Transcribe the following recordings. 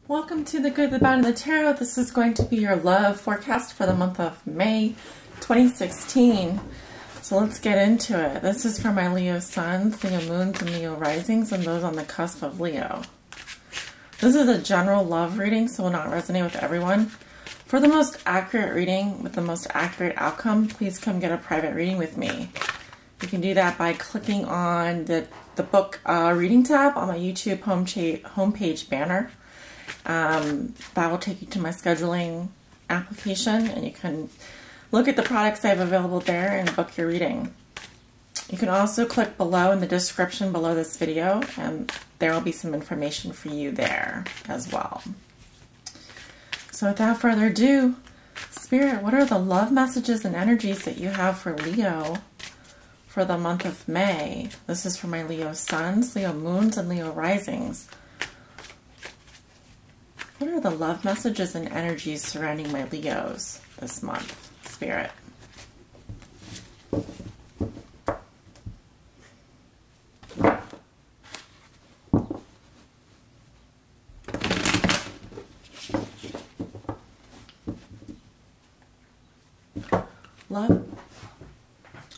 Welcome to the Good, the Bad, and the Tarot. This is going to be your love forecast for the month of May 2016. So let's get into it. This is for my Leo suns, Leo moons, and Leo risings, and those on the cusp of Leo. This is a general love reading, so will not resonate with everyone. For the most accurate reading with the most accurate outcome, please come get a private reading with me. You can do that by clicking on the book reading tab on my YouTube homepage banner. That will take you to my scheduling application, and you can look at the products I have available there and book your reading. You can also click below in the description below this video, and there will be some information for you there as well. So without further ado, Spirit, what are the love messages and energies that you have for Leo for the month of May? This is for my Leo suns, Leo moons, and Leo risings. What are the love messages and energies surrounding my Leos this month, Spirit?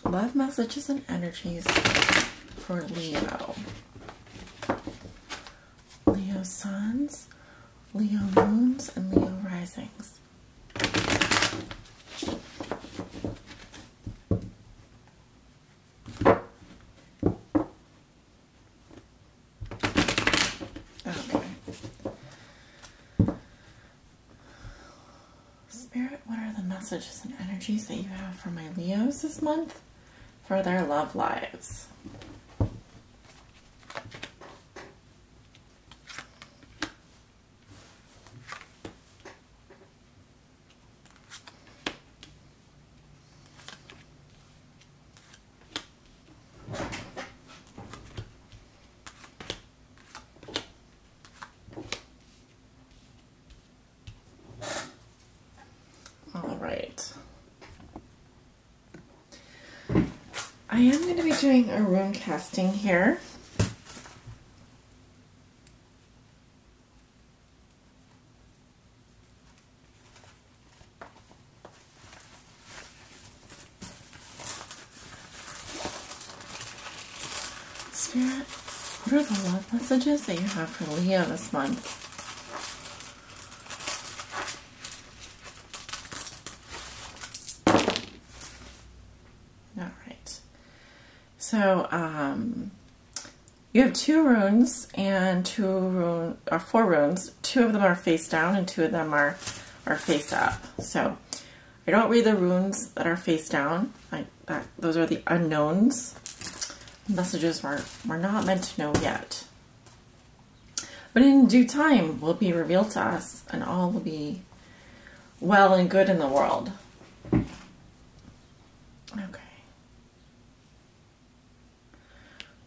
Love messages and energies for Leo. Leo suns, Leo moons, and Leo risings. Okay. Spirit, what are the messages and energies that you have for my Leos this month for their love lives? I am going to be doing a rune casting here. Spirit, what are the love messages that you have for Leo this month? So, you have two runes and four runes. Two of them are face down and two of them are face up. So, I don't read the runes that are face down. Those are the unknowns. Messages we're not meant to know yet. But in due time will be revealed to us, and all will be well and good in the world. Okay.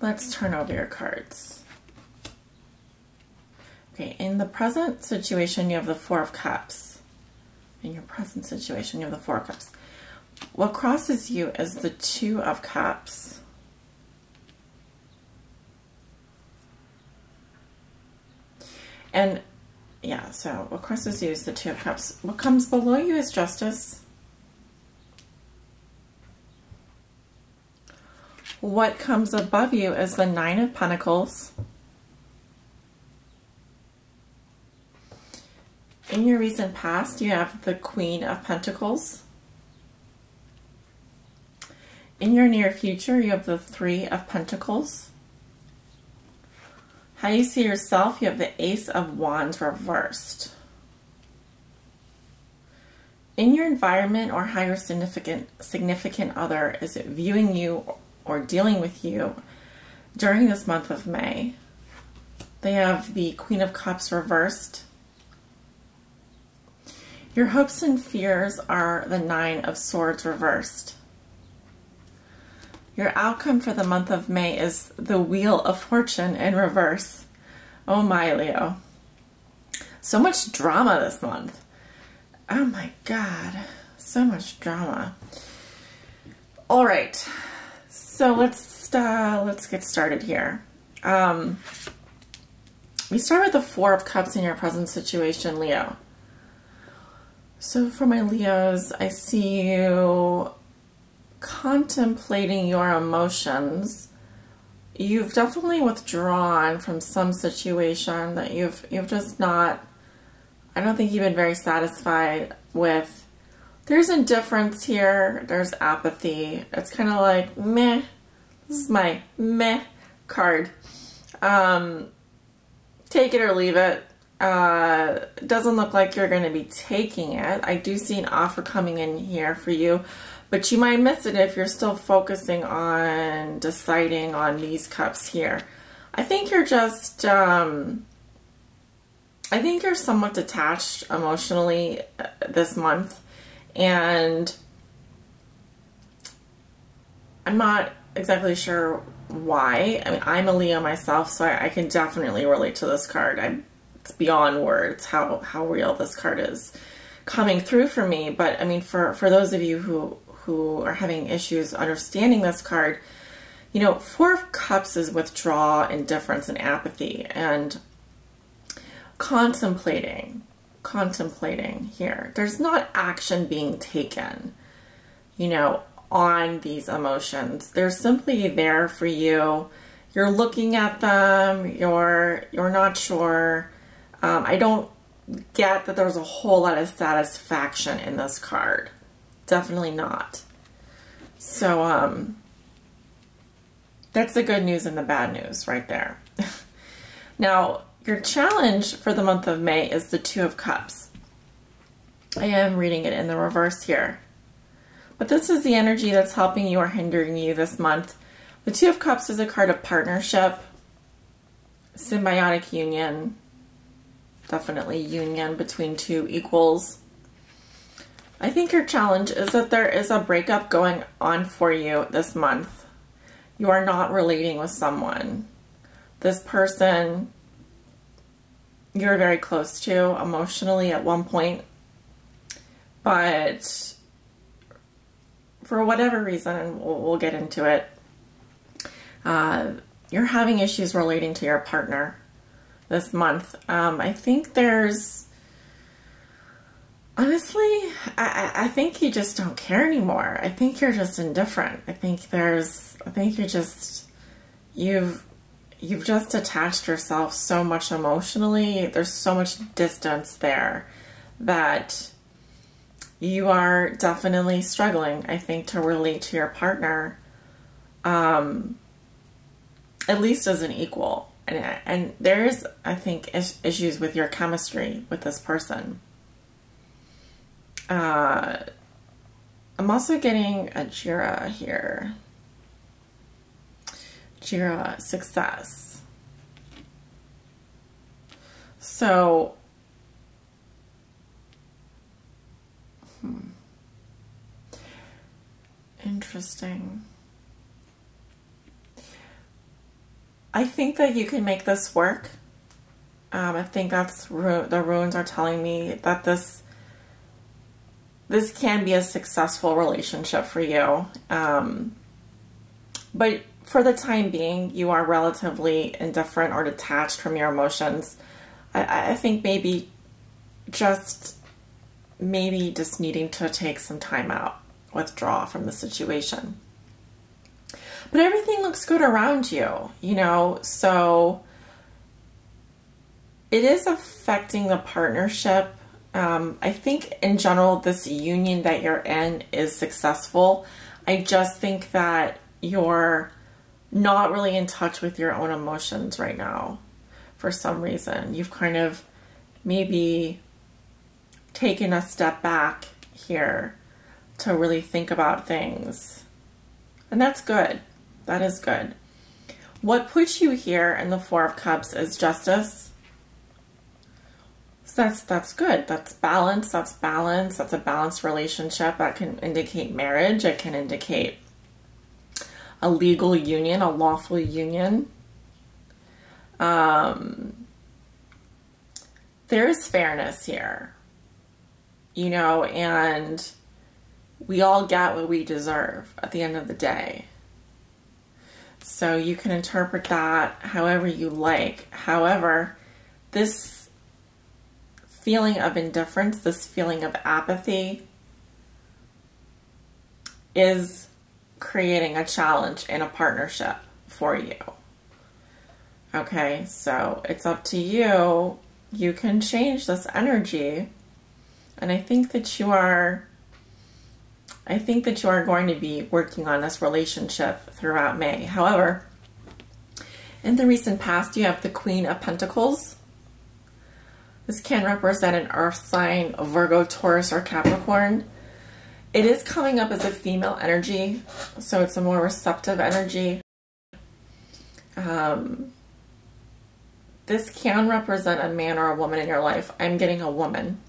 Let's turn over your cards. Okay, in the present situation, you have the Four of Cups. In your present situation, you have the Four of Cups. What crosses you is the Two of Cups. And, yeah, so what crosses you is the Two of Cups. What comes below you is Justice. What comes above you is the Nine of Pentacles. In your recent past, you have the Queen of Pentacles. In your near future, you have the Three of Pentacles. How you see yourself, you have the Ace of Wands reversed. In your environment, or how your significant other is viewing you or dealing with you during this month of May, they have the Queen of Cups reversed. Your hopes and fears are the Nine of Swords reversed. Your outcome for the month of May is the Wheel of Fortune in reverse. Oh my, Leo. So much drama this month. Oh my God. So much drama. All right. So let's get started here. We start with the Four of Cups in your present situation, Leo. So for my Leos, I see you contemplating your emotions. You've definitely withdrawn from some situation that you've just not, I don't think you've been very satisfied with. There's indifference here. There's apathy. It's kind of like, meh. This is my meh card. Take it or leave it. It doesn't look like you're going to be taking it. I do see an offer coming in here for you, but you might miss it if you're still focusing on deciding on these cups here. I think you're just, I think you're somewhat detached emotionally this month, and I'm not exactly sure why. I mean, I'm a Leo myself, so I can definitely relate to this card. It's beyond words how real this card is coming through for me. But I mean, for those of you who are having issues understanding this card, you know, Four of Cups is withdrawal, indifference, and apathy, and contemplating here. There's not action being taken, you know, on these emotions. They're simply there for you. You're looking at them. You're not sure. I don't get that there's a whole lot of satisfaction in this card. Definitely not. So that's the good news and the bad news right there. Now, your challenge for the month of May is the Two of Cups. I am reading it in the reverse here. But this is the energy that's helping you or hindering you this month. The Two of Cups is a card of partnership, symbiotic union, definitely union between two equals. I think your challenge is that there is a breakup going on for you this month. You are not relating with someone. This person you're very close to emotionally at one point, but for whatever reason, and we'll get into it, you're having issues relating to your partner this month. I think there's, honestly, I think you just don't care anymore. I think you're just indifferent. I think you're just, you've just attached yourself so much emotionally. There's so much distance there that you are definitely struggling, I think, to relate to your partner, at least as an equal. And there's, I think, issues with your chemistry with this person. I'm also getting a Jira here. Jira, success. So, interesting. I think that you can make this work. I think that's the runes are telling me that this can be a successful relationship for you. But for the time being, you are relatively indifferent or detached from your emotions. I think maybe just needing to take some time out, withdraw from the situation. But everything looks good around you, you know, so it is affecting the partnership. I think in general, this union that you're in is successful. I just think that you're not really in touch with your own emotions right now for some reason. You've kind of maybe taken a step back here to really think about things. And that's good. That is good. What puts you here in the Four of Cups is justice. So that's good. That's balance. That's balance. That's a balanced relationship. That can indicate marriage. It can indicate a legal union, a lawful union. There is fairness here, you know, and we all get what we deserve at the end of the day. So you can interpret that however you like. However, this feeling of indifference, this feeling of apathy is creating a challenge in a partnership for you. Okay, so it's up to you. You can change this energy. And I think that you are going to be working on this relationship throughout May. However, in the recent past, you have the Queen of Pentacles. This can represent an earth sign, a Virgo, Taurus, or Capricorn. It is coming up as a female energy, so it's a more receptive energy. This can represent a man or a woman in your life. I'm getting a woman.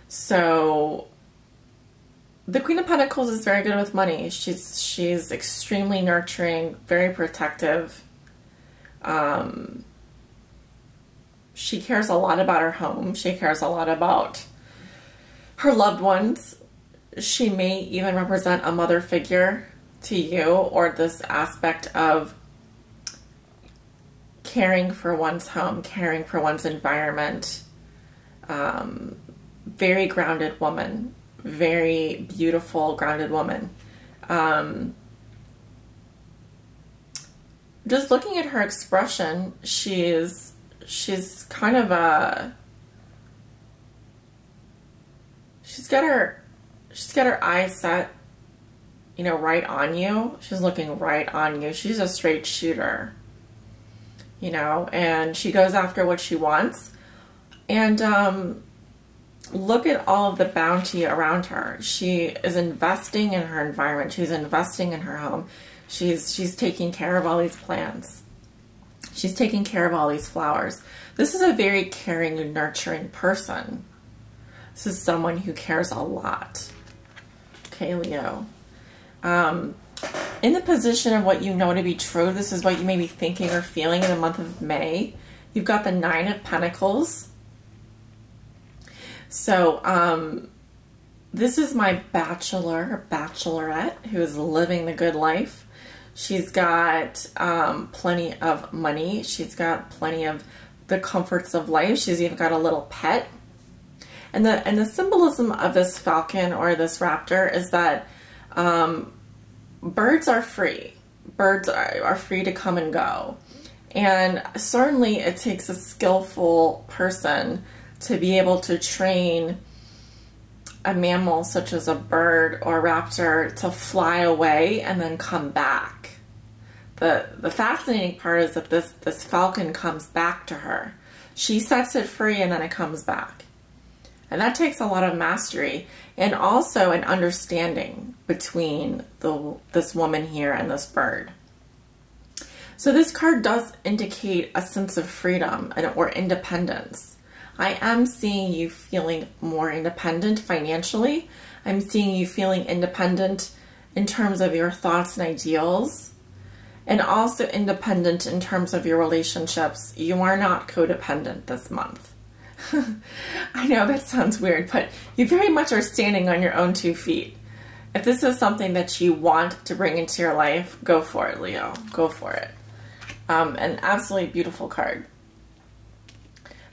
So the Queen of Pentacles is very good with money. She's extremely nurturing, very protective. She cares a lot about her home. She cares a lot about her loved ones. She may even represent a mother figure to you, or this aspect of caring for one's home, caring for one's environment. Very grounded woman, very beautiful, grounded woman. Just looking at her expression, she's kind of she's got her eyes set, you know, right on you. She's looking right on you. She's a straight shooter, you know, and she goes after what she wants. And look at all of the bounty around her. She is investing in her environment. She's investing in her home. She's taking care of all these plants. She's taking care of all these flowers. This is a very caring and nurturing person. This is someone who cares a lot. Okay, Leo. In the position of what you know to be true, this is what you may be thinking or feeling in the month of May. You've got the Nine of Pentacles. So, this is my bachelor or bachelorette who is living the good life. She's got plenty of money. She's got plenty of the comforts of life. She's even got a little pet. And the symbolism of this falcon or this raptor is that birds are free. Birds are free to come and go. And certainly it takes a skillful person to be able to train a mammal such as a bird or raptor to fly away and then come back. The fascinating part is that this falcon comes back to her. She sets it free and then it comes back. And that takes a lot of mastery and also an understanding between this woman here and this bird. So this card does indicate a sense of freedom or independence. I am seeing you feeling more independent financially. I'm seeing you feeling independent in terms of your thoughts and ideals, and also independent in terms of your relationships. You are not codependent this month. I know that sounds weird, but you very much are standing on your own 2 feet. If this is something that you want to bring into your life, go for it, Leo. Go for it. An absolutely beautiful card.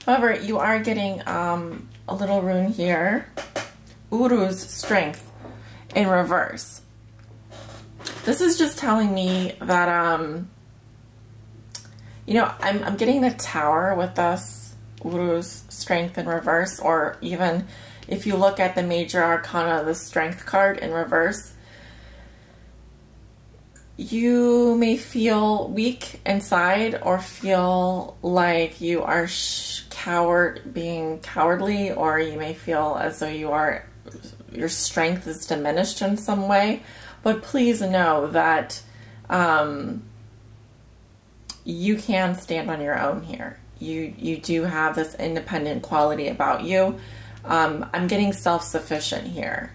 However, you are getting a little rune here. Uru's Strength in reverse. This is just telling me that, you know, I'm getting the Tower with this Uru's Strength in reverse, or even if you look at the Major Arcana, the Strength card in reverse, you may feel weak inside or feel like you are being cowardly, or you may feel as though your strength is diminished in some way. But please know that you can stand on your own here. You do have this independent quality about you. I'm getting self-sufficient here.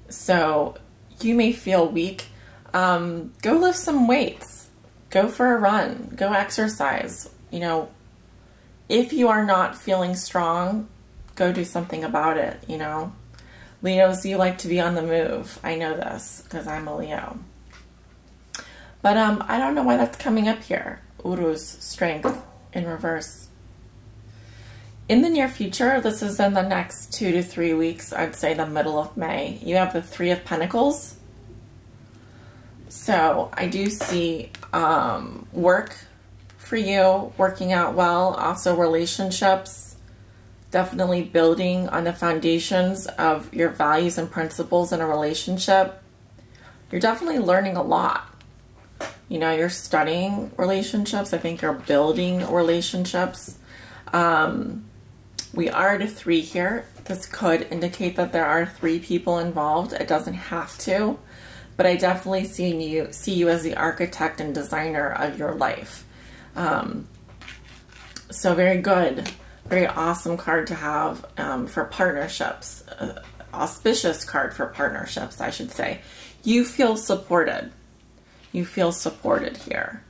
So you may feel weak. Go lift some weights. Go for a run. Go exercise. You know, if you are not feeling strong, go do something about it, you know. Leos, you like to be on the move. I know this because I'm a Leo. But I don't know why that's coming up here. Uru's Strength in reverse. In the near future, this is in the next 2 to 3 weeks, I'd say the middle of May, you have the Three of Pentacles. So I do see work for you working out well, also relationships, definitely building on the foundations of your values and principles in a relationship. You're definitely learning a lot. You know, you're studying relationships. I think you're building relationships. We are at a 3 here. This could indicate that there are 3 people involved. It doesn't have to, but I definitely see you as the architect and designer of your life. So very good, very awesome card to have for partnerships. Auspicious card for partnerships, I should say. You feel supported. You feel supported here.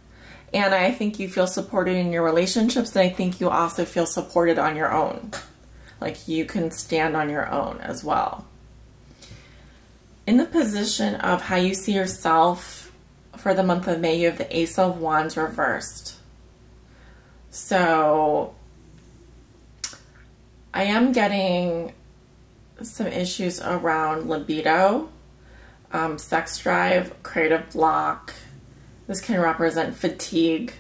And I think you feel supported in your relationships, and I think you also feel supported on your own. Like you can stand on your own as well. In the position of how you see yourself for the month of May, you have the Ace of Wands reversed. So I am getting some issues around libido, sex drive, creative block. This can represent fatigue.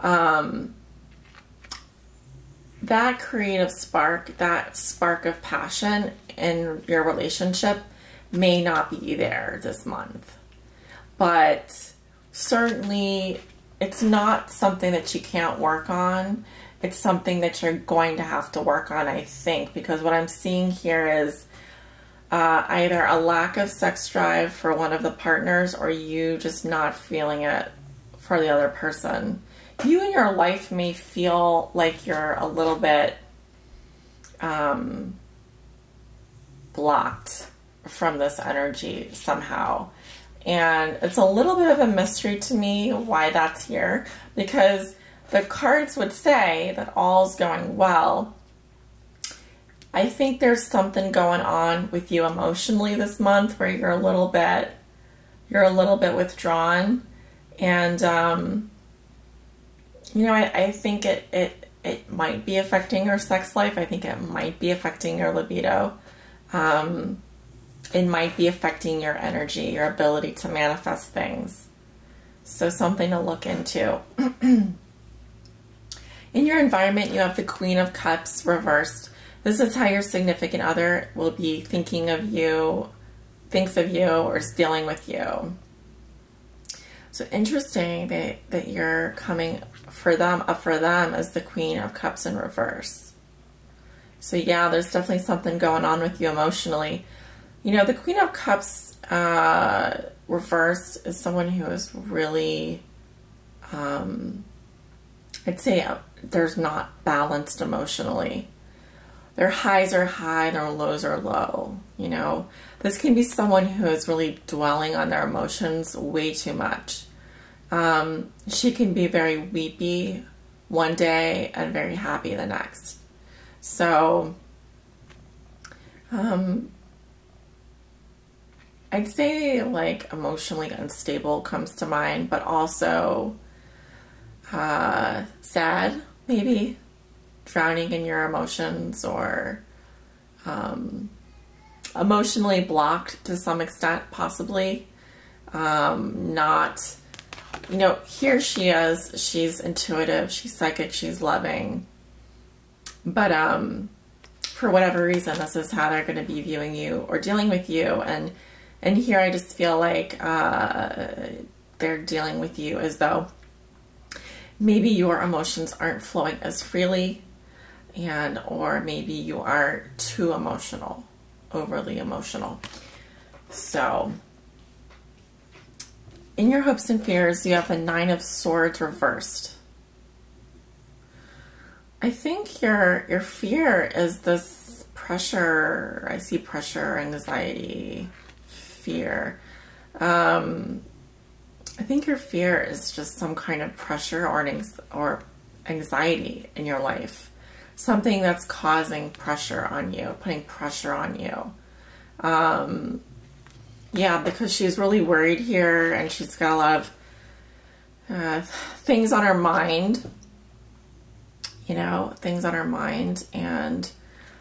That creative spark, that spark of passion in your relationship may not be there this month. But certainly it's not something that you can't work on. It's something that you're going to have to work on, I think, because what I'm seeing here is either a lack of sex drive for one of the partners or you just not feeling it for the other person. You in your life may feel like you're a little bit blocked from this energy somehow. And it's a little bit of a mystery to me why that's here, because the cards would say that all's going well. I think there's something going on with you emotionally this month where you're a little bit withdrawn, and you know, I think it might be affecting your sex life. I think it might be affecting your libido. It might be affecting your energy, your ability to manifest things. So something to look into. In your environment, you have the Queen of Cups reversed. This is how your significant other will be thinking of you, thinks of you, or is dealing with you. So interesting that you're coming for them, up for them as the Queen of Cups in reverse. So yeah, there's definitely something going on with you emotionally. You know, the Queen of Cups reversed is someone who is really, I'd say there's not balanced emotionally. Their highs are high, their lows are low, you know. This can be someone who is really dwelling on their emotions way too much. She can be very weepy one day and very happy the next. So, I'd say like emotionally unstable comes to mind, but also sad, maybe. Drowning in your emotions, or emotionally blocked to some extent, possibly. Not, you know, here she is, she's intuitive, she's psychic, she's loving. But for whatever reason, this is how they're going to be viewing you or dealing with you. And here I just feel like they're dealing with you as though maybe your emotions aren't flowing as freely, or maybe you are too emotional, overly emotional. So in your hopes and fears, you have the Nine of Swords reversed. I think your fear is this pressure. I see pressure, anxiety, fear. I think your fear is just some kind of pressure or anxiety in your life. Something that's causing pressure on you, putting pressure on you. Yeah, because she's really worried here, and she's got a lot of things on her mind. you know, things on our mind. And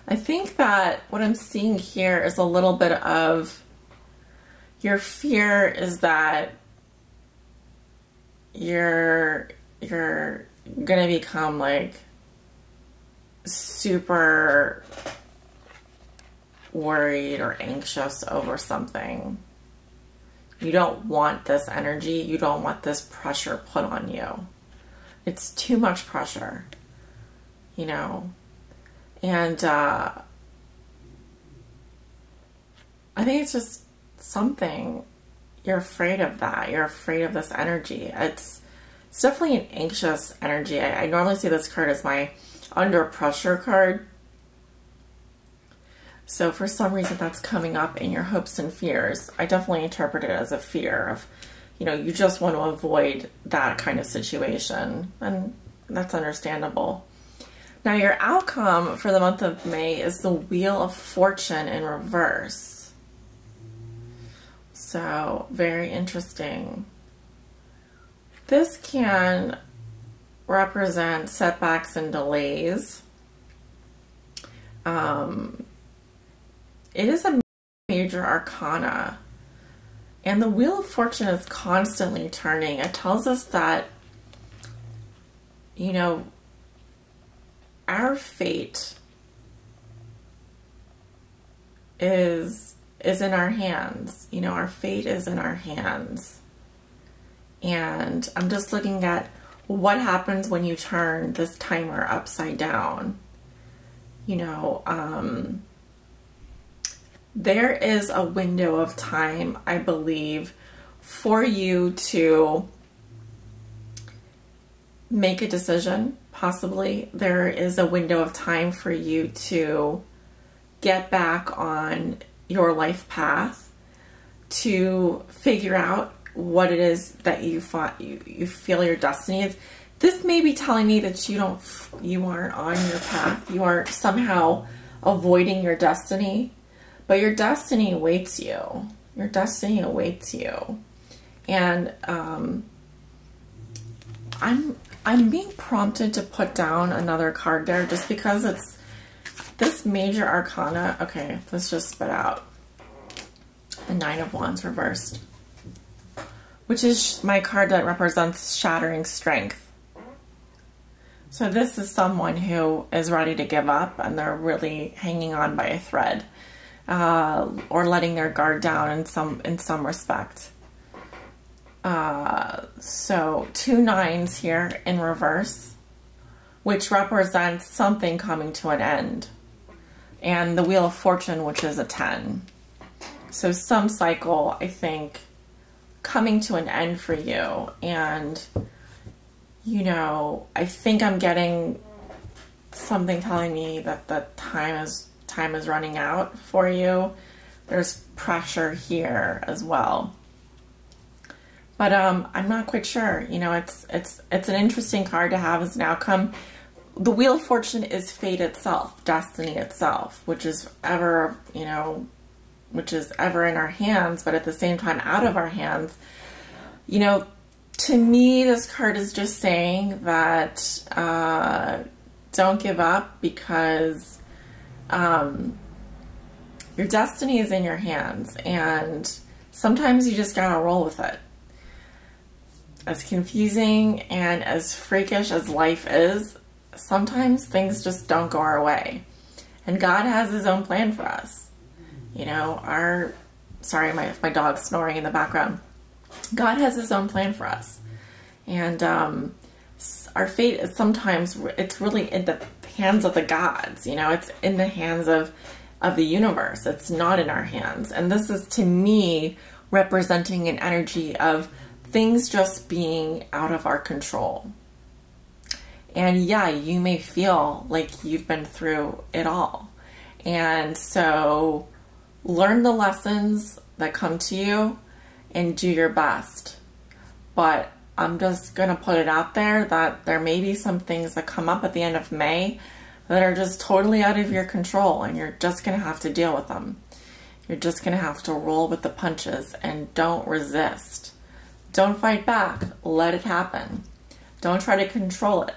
I think that what I'm seeing here is a little bit of your fear is that you're gonna become like super worried or anxious over something. You don't want this energy. You don't want this pressure put on you. It's too much pressure, you know. And I think it's just something. You're afraid of that. You're afraid of this energy. It's definitely an anxious energy. I normally see this card as my under pressure card. So for some reason that's coming up in your hopes and fears. I definitely interpret it as a fear of, you know, you just want to avoid that kind of situation. And that's understandable. Now your outcome for the month of May is the Wheel of Fortune in reverse. So very interesting. This can represent setbacks and delays. It is a major arcana, and the Wheel of Fortune is constantly turning. It tells us that, you know, our fate is in our hands. You know, our fate is in our hands. And I'm just looking at what happens when you turn this timer upside down. You know, there is a window of time, I believe, for you to make a decision, possibly. There is a window of time for you to get back on your life path, to figure out what it is that you feel your destiny is. This may be telling me that you aren't on your path. You aren't somehow avoiding your destiny. But your destiny awaits you. Your destiny awaits you. And I'm being prompted to put down another card there just because it's this major arcana. Okay, let's just spit out the Nine of Wands reversed, which is my card that represents shattering strength. So this is someone who is ready to give up and they're really hanging on by a thread. Or letting their guard down in some respect. So 2 9s here in reverse, which represents something coming to an end, and the Wheel of Fortune, which is a 10. So some cycle, I think, coming to an end for you. And you know, I think I'm getting something telling me that the time is running out for you. There's pressure here as well, but I'm not quite sure. You know, it's an interesting card to have as an outcome. The Wheel of Fortune is fate itself, destiny itself, which is ever, you know, which is ever in our hands, but at the same time out of our hands. You know, to me, this card is just saying that don't give up, because your destiny is in your hands, and sometimes you just gotta roll with it. As confusing and as freakish as life is, sometimes things just don't go our way, and God has his own plan for us. You know, sorry, my dog's snoring in the background. God has his own plan for us, and our fate is sometimes, it's really in the hands of the gods. You know, it's in the hands of the universe. It's not in our hands. And this is, to me, representing an energy of things just being out of our control. And yeah, you may feel like you've been through it all. And so learn the lessons that come to you and do your best. But I'm just going to put it out there that there may be some things that come up at the end of May that are just totally out of your control, and you're just going to have to deal with them. You're just going to have to roll with the punches, and don't resist. Don't fight back. Let it happen. Don't try to control it.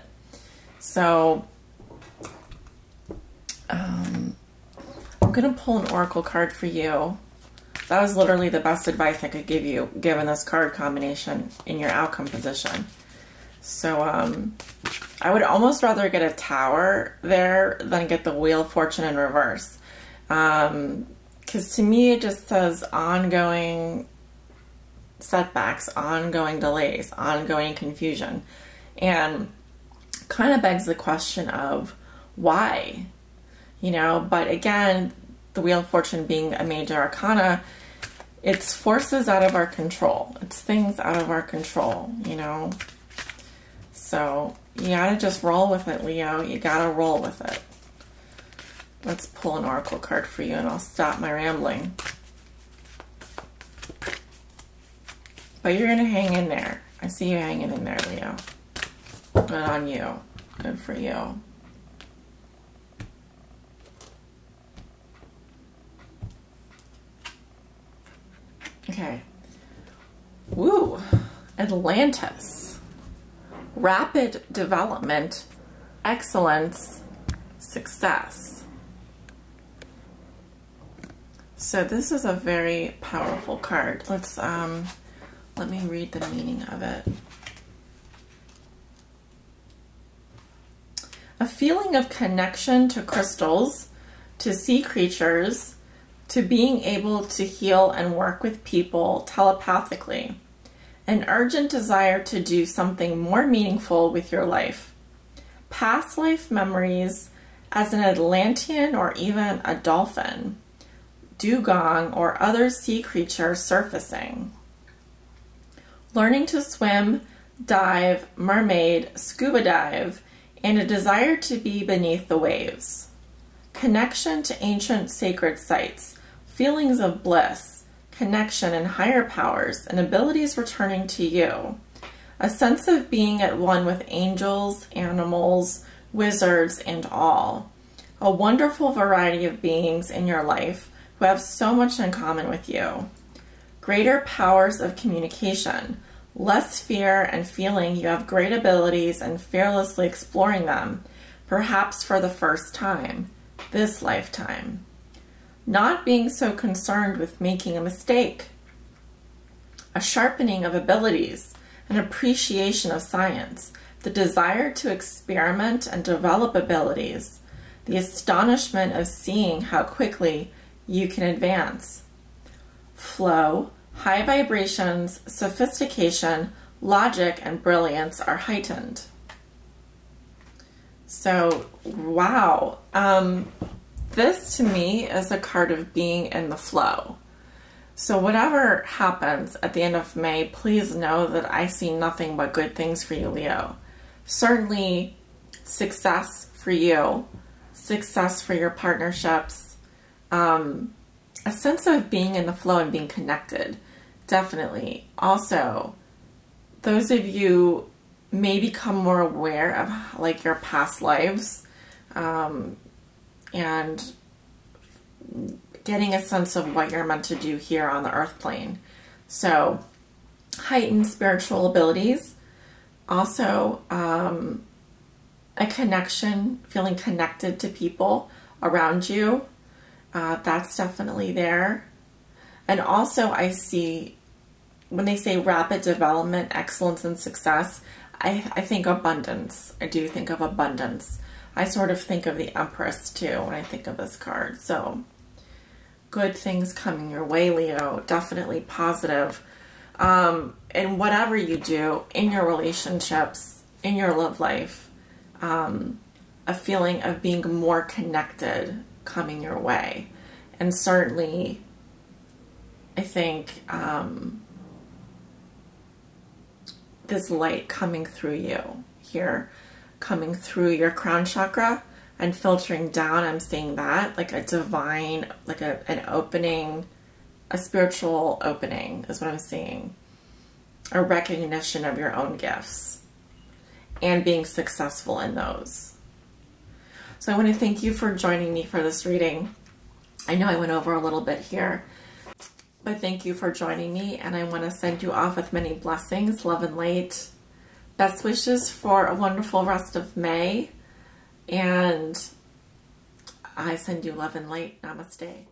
So going to pull an oracle card for you. That was literally the best advice I could give you, given this card combination in your outcome position. So I would almost rather get a Tower there than get the Wheel of Fortune in reverse. Because to me, it just says ongoing setbacks, ongoing delays, ongoing confusion. And kind of begs the question of why, you know? But again, the Wheel of Fortune being a major arcana, it's forces out of our control. It's things out of our control, you know? So you gotta just roll with it, Leo. You gotta roll with it. Let's pull an oracle card for you and I'll stop my rambling. But you're gonna hang in there. I see you hanging in there, Leo. Good on you. Good for you. Okay. Woo! Atlantis. Rapid development, excellence, success. So this is a very powerful card. Let's let me read the meaning of it. A feeling of connection to crystals, to sea creatures, to being able to heal and work with people telepathically. An urgent desire to do something more meaningful with your life. Past life memories as an Atlantean or even a dolphin. Dugong or other sea creature surfacing. Learning to swim, dive, mermaid, scuba dive, and a desire to be beneath the waves. Connection to ancient sacred sites, feelings of bliss, connection and higher powers, and abilities returning to you. A sense of being at one with angels, animals, wizards, and all. A wonderful variety of beings in your life who have so much in common with you. Greater powers of communication, less fear and feeling you have great abilities and fearlessly exploring them, perhaps for the first time, this lifetime. Not being so concerned with making a mistake. A sharpening of abilities, an appreciation of science, the desire to experiment and develop abilities, the astonishment of seeing how quickly you can advance. Flow, high vibrations, sophistication, logic, and brilliance are heightened. So, wow. This to me is a card of being in the flow. So whatever happens at the end of May, please know that I see nothing but good things for you, Leo. Certainly success for you, success for your partnerships, a sense of being in the flow and being connected, definitely. Also, those of you may become more aware of like your past lives, and getting a sense of what you're meant to do here on the earth plane. So heightened spiritual abilities, also a connection, feeling connected to people around you. That's definitely there. And also I see when they say rapid development, excellence, and success, I think abundance. I do think of abundance. I sort of think of the Empress too when I think of this card. So good things coming your way, Leo. Definitely positive. And whatever you do in your relationships, in your love life, a feeling of being more connected coming your way. And certainly, I think this light coming through you here, coming through your crown chakra and filtering down, I'm seeing that like a divine, like an opening, a spiritual opening is what I'm seeing. A recognition of your own gifts and being successful in those. So I want to thank you for joining me for this reading. I know I went over a little bit here, but thank you for joining me, and I want to send you off with many blessings, love and light. Best wishes for a wonderful rest of May, and I send you love and light. Namaste.